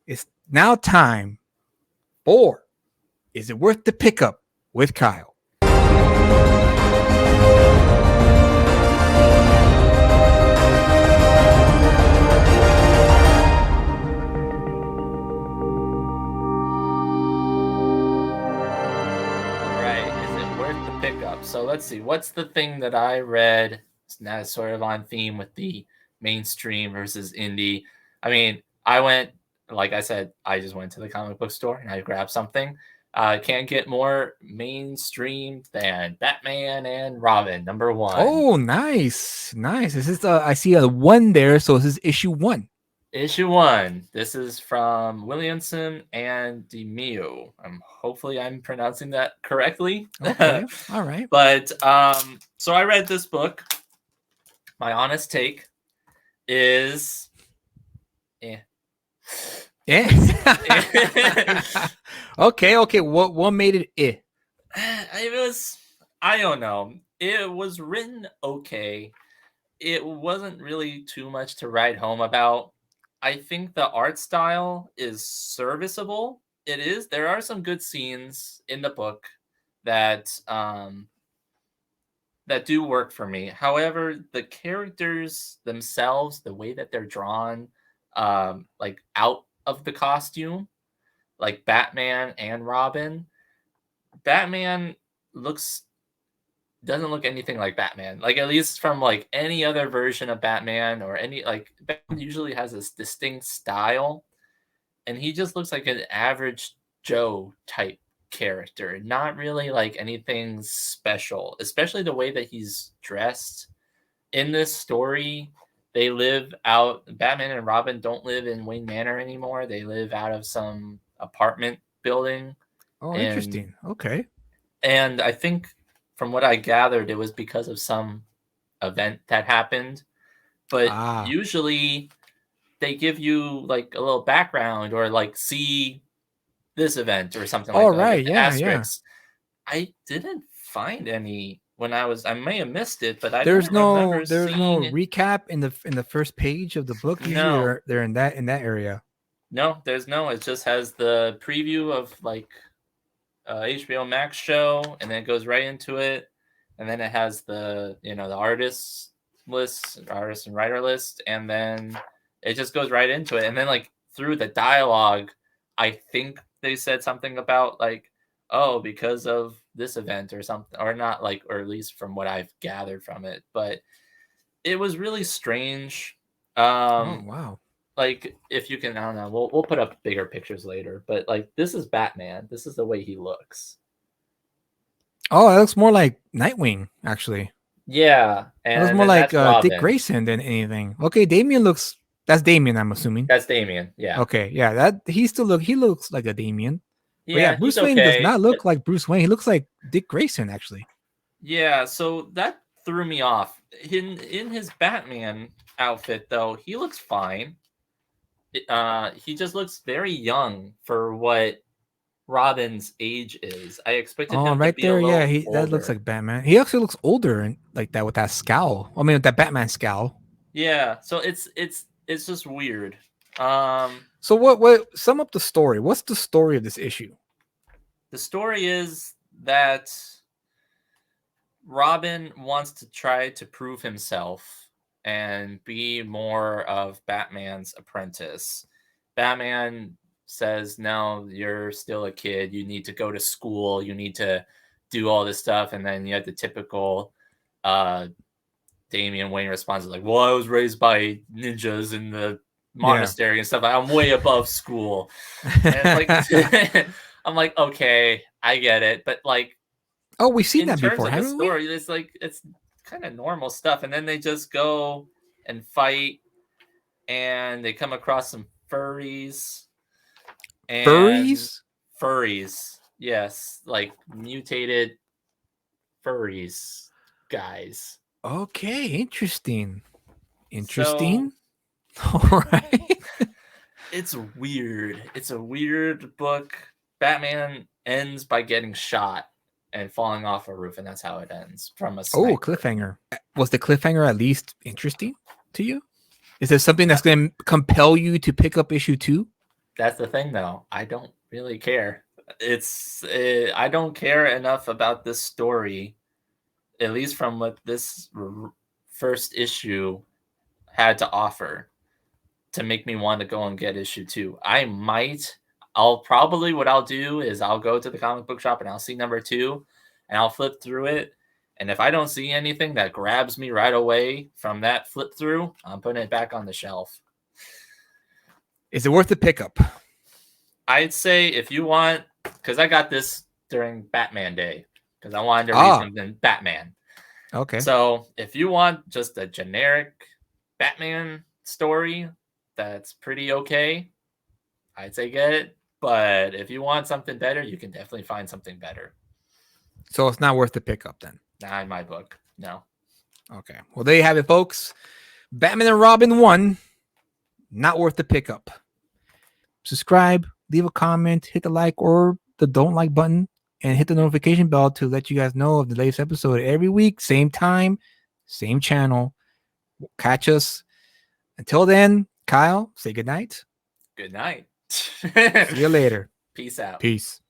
It's now time for Is It Worth the Pickup with Kyle. Pickup. So let's see. What's the thing that I read that's sort of on theme with the mainstream versus indie? I mean, like I said, I just went to the comic book store and I grabbed something. Can't get more mainstream than Batman and Robin, #1. Oh, nice. This is I see a 1 there, so this is issue 1. Issue 1. This is from Williamson and DeMeo. Hopefully I'm pronouncing that correctly. Okay, all right. But so I read this book. My honest take is, Okay. What made it It was, I don't know. It was written okay. It wasn't really too much to write home about. I think the art style is serviceable. It is. There are some good scenes in the book that that do work for me. However, the characters themselves, the way that they're drawn, like out of the costume, like Batman and Robin, Batman doesn't look anything like Batman. Like, at least from like any other version of Batman, or any, like, Batman usually has this distinct style, and he just looks like an average Joe type character, not really like anything special, especially the way that he's dressed in this story. They live out, Batman and Robin don't live in Wayne Manor anymore. They live out of some apartment building. Oh, interesting. Okay. And I think from what I gathered, it was because of some event that happened. But usually they give you like a little background, or like, see this event or something like that. Right, like asterisks. Yeah. I didn't find any when I may have missed it, but there's no it. Recap in the first page of the book. Usually they're in that area. No, there's no. It just has the preview of like HBO Max show, and then it goes right into it, and then it has the the artist and writer list, and then it just goes right into it. And then like through the dialogue, I think they said something about like, oh, because of this event or something, or not, like, or at least from what I've gathered from it. But it was really strange. Oh, wow. Like, if you can, I don't know, we'll put up bigger pictures later, but like, this is Batman. This is the way he looks. Oh, it looks more like Nightwing, actually. Yeah, and it looks more like Dick Grayson than anything. Okay, that's Damian, I'm assuming. That's Damian, yeah. Okay, yeah, he looks like a Damian. Yeah, Bruce Wayne does not look like Bruce Wayne. He looks like Dick Grayson, actually. Yeah, so that threw me off. In his Batman outfit, though, he looks fine. He just looks very young for what Robin's age is. I expected him right to be there, a little older. that looks like Batman. He actually looks older and like that with that scowl. I mean, with that Batman scowl. Yeah, so it's just weird. So what sum up the story? What's the story of this issue? The story is that Robin wants to try to prove himself and be more of Batman's apprentice. Batman says, no, you're still a kid. You need to go to school. You need to do all this stuff. And then you have the typical Damian Wayne response, like, well, I was raised by ninjas in the monastery and stuff. I'm way above school. And like, I'm like, okay, I get it. But like, oh, we've seen that before. In terms of the story, it's like, it's kind of normal stuff. And then they just go and fight, and they come across some furries. Furries, yes, like mutated furries guys. Okay, interesting. So, all right. It's weird. It's a weird book. Batman ends by getting shot and falling off a roof, and that's how it ends, from a sniper. Oh, cliffhanger. Was the cliffhanger at least interesting to you? Is there something that's going to compel you to pick up issue 2? that's the thing, though. I don't really care. I don't care enough about this story, at least from what this first issue had to offer, to make me want to go and get issue 2. What I'll do is I'll go to the comic book shop and I'll see number 2 and I'll flip through it. And if I don't see anything that grabs me right away from that flip through, I'm putting it back on the shelf. Is it worth the pickup? I'd say if you want, because I got this during Batman Day, because I wanted to read something Batman. Okay. So if you want just a generic Batman story that's pretty okay, I'd say get it. But if you want something better, you can definitely find something better. So it's not worth the pickup then? Not in my book. No. Okay. Well, there you have it, folks. Batman and Robin 1, not worth the pickup. Subscribe, leave a comment, hit the like or the don't like button, and hit the notification bell to let you guys know of the latest episode every week, same time, same channel. Catch us. Until then, Kyle, say good night. Good night. See you later. Peace out. Peace.